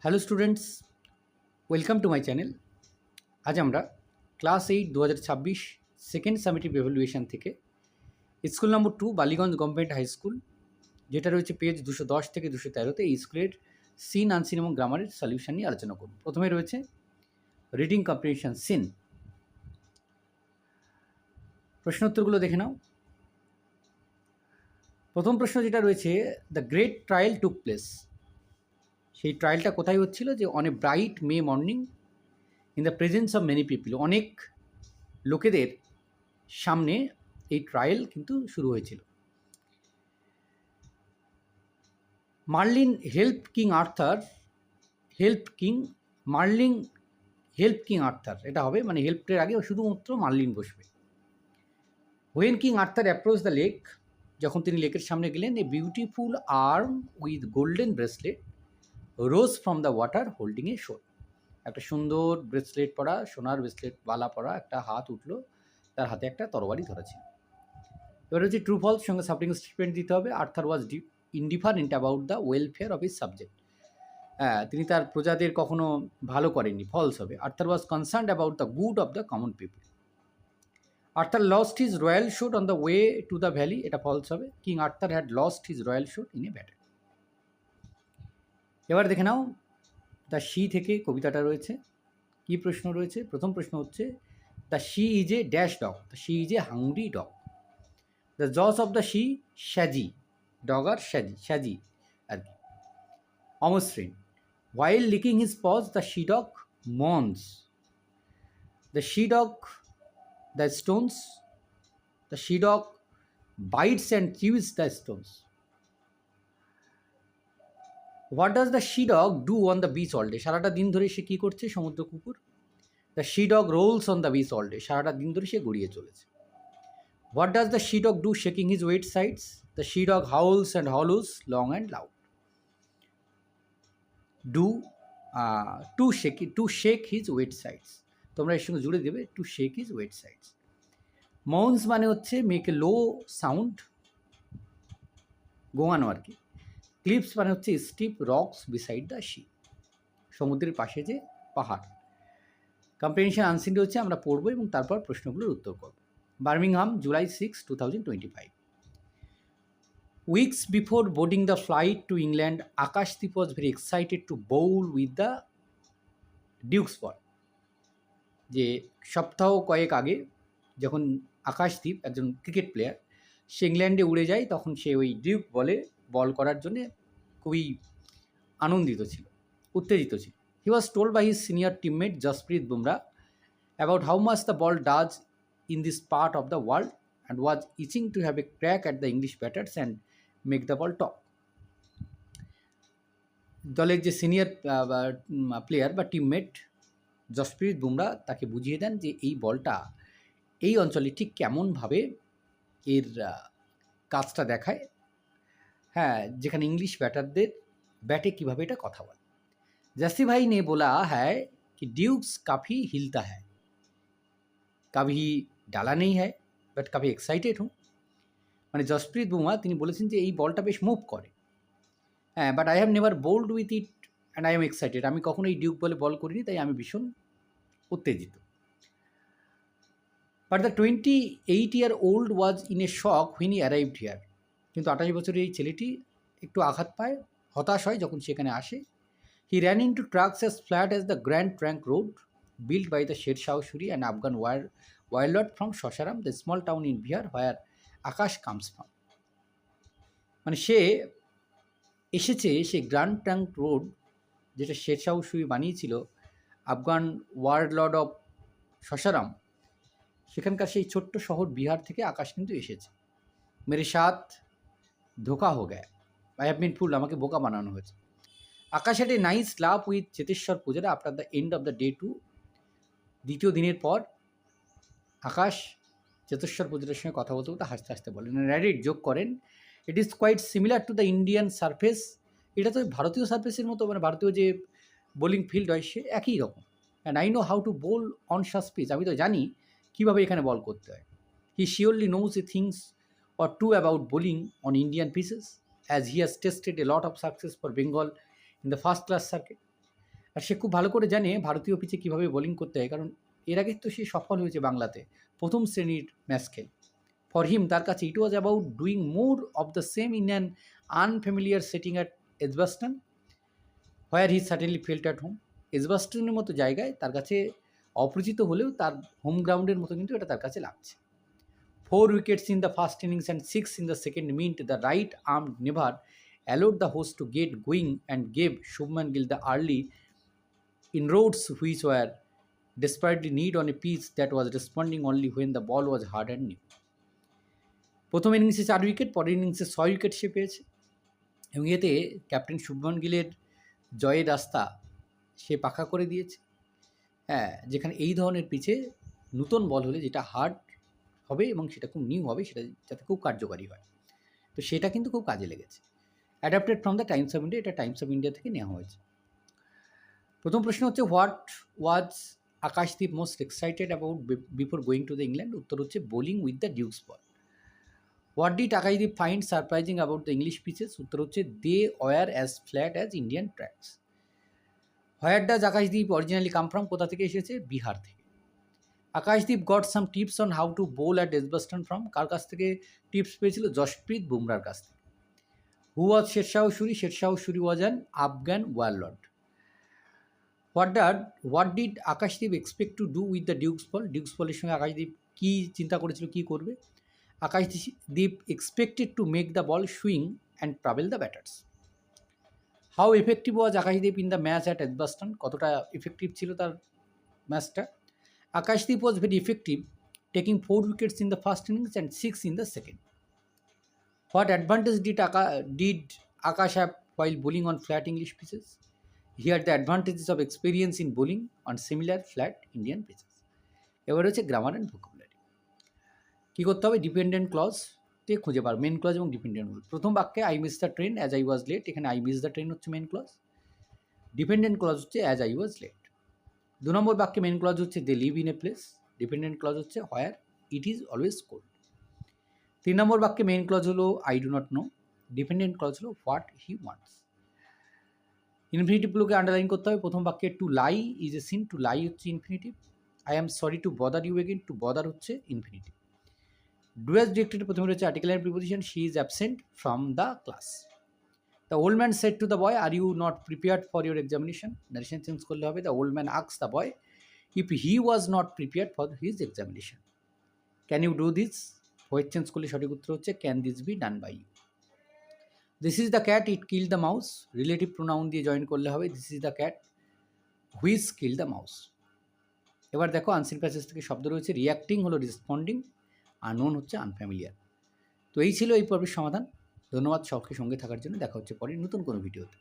Hello students, welcome to my channel. আজ আমরা class 8 2026 second summative evaluation থেকে school number 2 Ballygunge government high school, যেটা রয়েছে পেজ 210 থেকে 213তে, এই স্কুলের সিন, আনসিন এবং গ্রামারের সলিউশন নিয়ে আলোচনা করব। প্রথমে রয়েছে রিডিং কম্প্রিহেনশন সিন। প্রশ্নোত্তরগুলো দেখে নাও। প্রথম প্রশ্ন যেটা রয়েছে, the great trial took place. সেই ট্রায়ালটা কোথায় হচ্ছিল? যে on a bright May morning in the presence of many people, অনেক লোকেদের সামনে এই ট্রায়াল কিন্তু শুরু হয়েছিল। Merlin help King Arthur, Merlin help King Arthur, এটা হবে মানে হেল্পের আগে শুধুমাত্র মার্লিন বসবে। When King Arthur approach the lake, যখন তিনি লেকের সামনে গেলেন, a beautiful arm with golden bracelet rose from the water holding এ শোল। একটা সুন্দর ব্রেসলেট পরা, সোনার ব্রেসলেট বালা পরা একটা হাত উঠলো, তার হাতে একটা তরবারি ধরেছিল। এবার হচ্ছে ট্রু ফলস, সঙ্গে সাপোর্টিং স্টেটমেন্ট দিতে হবে। Arthur was indifferent about the welfare of his subject. হ্যাঁ, তিনি তার প্রজাদের কখনো ভালো করেননি, ফলস হবে। Arthur was concerned about the good of the common people. Arthur lost his royal shoot on the way to the valley, এটা false হবে। King Arthur had lost his royal shoot in a battle. এবার দেখে নাও, the she থেকে কবিতাটা রয়েছে। কি প্রশ্ন রয়েছে? প্রথম প্রশ্ন হচ্ছে, the she is a dash dog, the she is a hungry dog. The jaws of the she শ্যাজি, ডগ আর শ্যাজি আর কি, অমসৃণ। While licking his paws, the she-dog mourns. The she-dog, the stones, the she-dog bites and chews the stones. What does the she-dog do on the beach all day? সারাটা দিন ধরে সে কী করছে? সমুদ্র কুকুর। The she-dog rolls on the beach all day. সারাটা দিন ধরে সে গড়িয়ে চলেছে। What does the she-dog do shaking his wet sides? The she-dog howls and hollows long and loud. To shake his wet sides, তোমরা এর সঙ্গে জুড়ে দেবে to shake his weight sides. মাউন্স মানে হচ্ছে মেক এ লো সাউন্ড, গোঙানো আর কি। Cliffs মানে হচ্ছে steep rocks beside the sea, সমুদ্রের পাশে যে পাহাড়। কম্প্রিহেনশন আনসিনটি হচ্ছে আমরা পড়বো এবং তারপর প্রশ্নগুলোর উত্তর করব। Birmingham, July 6, 2025. Weeks before boarding the flight to England, Akashdeep was very excited to bowl with the Duke's ball. যে সপ্তাহ কয়েক আগে যখন আকাশদীপ, একজন ক্রিকেট প্লেয়ার, সে ইংল্যান্ডে উড়ে যায়, তখন সে ওই ডিউক বলে বল করার জন্যে খুবই আনন্দিত ছিল, উত্তেজিত ছিল। He was told by his senior teammate Jasprit Bumrah about how much the ball does in this part of the world and was itching to have a crack at the English batters and make the ball talk. দলের যে senior player বা teammate Jasprit Bumrah তাকে বুঝিয়ে দেন যে এই বলটা এই অঞ্চলে ঠিক কেমনভাবে এর কাজটা দেখায়, হ্যাঁ, যেখানে ইংলিশ ব্যাটারদের ব্যাটে কীভাবে এটা কথা বলে। जस्सी भाई ने बोला है कि ड्यूक्स काफ़ी हिलता है, कभी डाला नहीं है বাট কাফি এক্সাইটেড হুঁ। মানে জসপ্রীত বুমরা তিনি বলেছেন যে এই বলটা বেশ মুভ করে, হ্যাঁ, but I have never bowled with it and I am excited. আমি কখনো এই ডিউক বলে বল করিনি, তাই আমি ভীষণ উত্তেজিত। But the 28-year-old was in a shock when he arrived here. কিন্তু 28 বছরের এই ছেলেটি একটু আঘাত পায়, হতাশ হয় যখন সেখানে আসে। He ran in to tracks as flat as the grand trunk road build by the Sher Shah Suri and Afghan wild from Sasaram, the small town in Bihar where Akash comes from. মানে সে এসেছে সেই গ্র্যান্ড ট্র্যাঙ্ক রোড, যেটা শের শাহ সুরি বানিয়েছিল, আফগান ওয়ারলর্ড অফ শশারাম, সেখানকার সেই ছোট্ট শহর বিহার থেকে আকাশ কিন্তু এসেছে। মেরে সাথ ধোকা হো গায়, আই হ্যাভ বিন ফুল, আমাকে বোকা বানানো হয়েছে। Akash had a nice love with Cheteshwar Pujara after the end of the day two. দ্বিতীয় দিনের পর আকাশ চেতেশ্বর পূজারের সঙ্গে কথা বলতে বলতে হাসতে হাসতে বলেন, র্যাডিট যোগ করেন, it is quite similar to the Indian surface. এটা তো ভারতীয় সারফেসের মতো, মানে ভারতীয় যে বোলিং ফিল্ড হয় সে একই রকম। And I know how to bowl on such pitch, আমি তো জানি কীভাবে এখানে বল করতে হয়। He surely knows a things or two about bowling on Indian pieces as he has tested a lot of success for Bengal in the first class circuit. আর সে খুব ভালো করে জানে ভারতীয় পিচে কীভাবে বোলিং করতে হয়, কারণ এর আগে তো সে সফল হয়েছে বাংলাতে প্রথম শ্রেণীর ম্যাচ খেলে। ফর হিম, তার কাছে it was about doing more of the same in an unfamiliar setting at Edgbaston where he certainly felt at home. এজবাস্টনের মতো জায়গায় তার কাছে অপরিচিত হলেও তার হোম গ্রাউন্ডের মতো কিন্তু এটা তার কাছে লাগছে। 4 wickets in the first innings and 6 in the second meant the right-armed Nevar allowed the host to get going and gave Shubman Gill the early inroads which were desperately needed on a pitch that was responding only when the ball was hard and new. প্রথম ইনিংসে 4 wicket, পরের ইনিংসে 6 wicket সে পেয়েছে এবং এতে captain Shubman গিলের জয়ের রাস্তা সে পাকা করে দিয়েছে। হ্যাঁ, যেখানে এই ধরনের পিচে নতুন বল হলে যেটা হার্ড হবে এবং সেটা খুব নিউ হবে, সেটা যাতে খুব কার্যকারী হয়, তো সেটা কিন্তু খুব কাজে লেগেছে। Adapted from the Times of India, এটা টাইমস অফ ইন্ডিয়া থেকে নেওয়া হয়েছে। প্রথম প্রশ্ন হচ্ছে what was Akashdeep most excited about before going to the England? উত্তর হচ্ছে bowling with the Dukes ball. What did Akashdeep find surprising about the English pitches? উত্তর হচ্ছে they were as flat as Indian tracks. Where does Akashdeep originally come from? কোথা থেকে এসেছে? বিহার থেকে। Akashdeep got some tips on how to bowl at Edgbaston from? কার কাছ থেকে tips পেয়েছিল? জশপ্রীত বুমরার কাছ থেকে। Who was Sher Shah Suri? Sher Shah Suri was an Afghan warlord. What did Akashdeep expect to do with the Dukes ball? Dukes বলের সঙ্গে আকাশদীপ কী চিন্তা করেছিল, কী করবে? Akashdeep expected to make the ball swing and travel the batters. How effective was Akashdeep in the match at Edgbaston? কতটা effective ছিল তার ম্যাচটা? Akashdeep was very effective, taking 4 wickets in the first innings and 6 in the second. What advantage did Akash have while bowling on flat English pitches? He had the advantages of experience in bowling on similar flat Indian pitches. এবার হচ্ছে grammar and vocabulary. কী করতে হবে? Dependent ক্লজতে খুঁজে পার, main clause এবং dependent clause. প্রথম বাক্যে I miss the train as I was late, এখানে আই মিস দ্য ট্রেন হচ্ছে মেন ক্লজ, ডিপেন্ডেন্ট ক্লজ হচ্ছে অ্যাজ আই ওয়াজ লেট। 2 নম্বর বাক্যে মেন ক্লজ হচ্ছে they live in a place, dependent clause হচ্ছে where it is always cold. 3 নম্বর বাক্যে main clause হলো I do not know, dependent clause হলো হোয়াট হি ওয়ান্টস। ইনফিনিটিভগুলোকে আন্ডারলাইন করতে হবে। প্রথম বাক্যে to lie is a sin, to lie হচ্ছে infinitive. I am sorry to bother you again, to bother হচ্ছে ইনফিনিটিভ। ডু অ্যাজ ডিরেক্টেড প্রথমে রয়েছে article and preposition, she is absent from the class. The old man said to the boy are you not prepared for your examination, narration change করলে হবে the old man asks the boy if he was not prepared for his examination. Can you do this? Voice change করলে সঠিক উত্তর হচ্ছে can this be done by you. This is the cat, it killed the mouse. Relative pronoun দিয়ে join করলে হবে this is the cat which killed the mouse. এবার দেখো unseen passage থেকে শব্দ রয়েছে, রিয়াক্টিং হলো রেসপন্ডিং, আননোন হচ্ছে আনফ্যামিলিয়ার। তো এই ছিল এই পর্বের সমাধান। ধন্যবাদ সকলকে সঙ্গে থাকার জন্য। দেখা হচ্ছে পরে নতুন কোনো ভিডিওতে।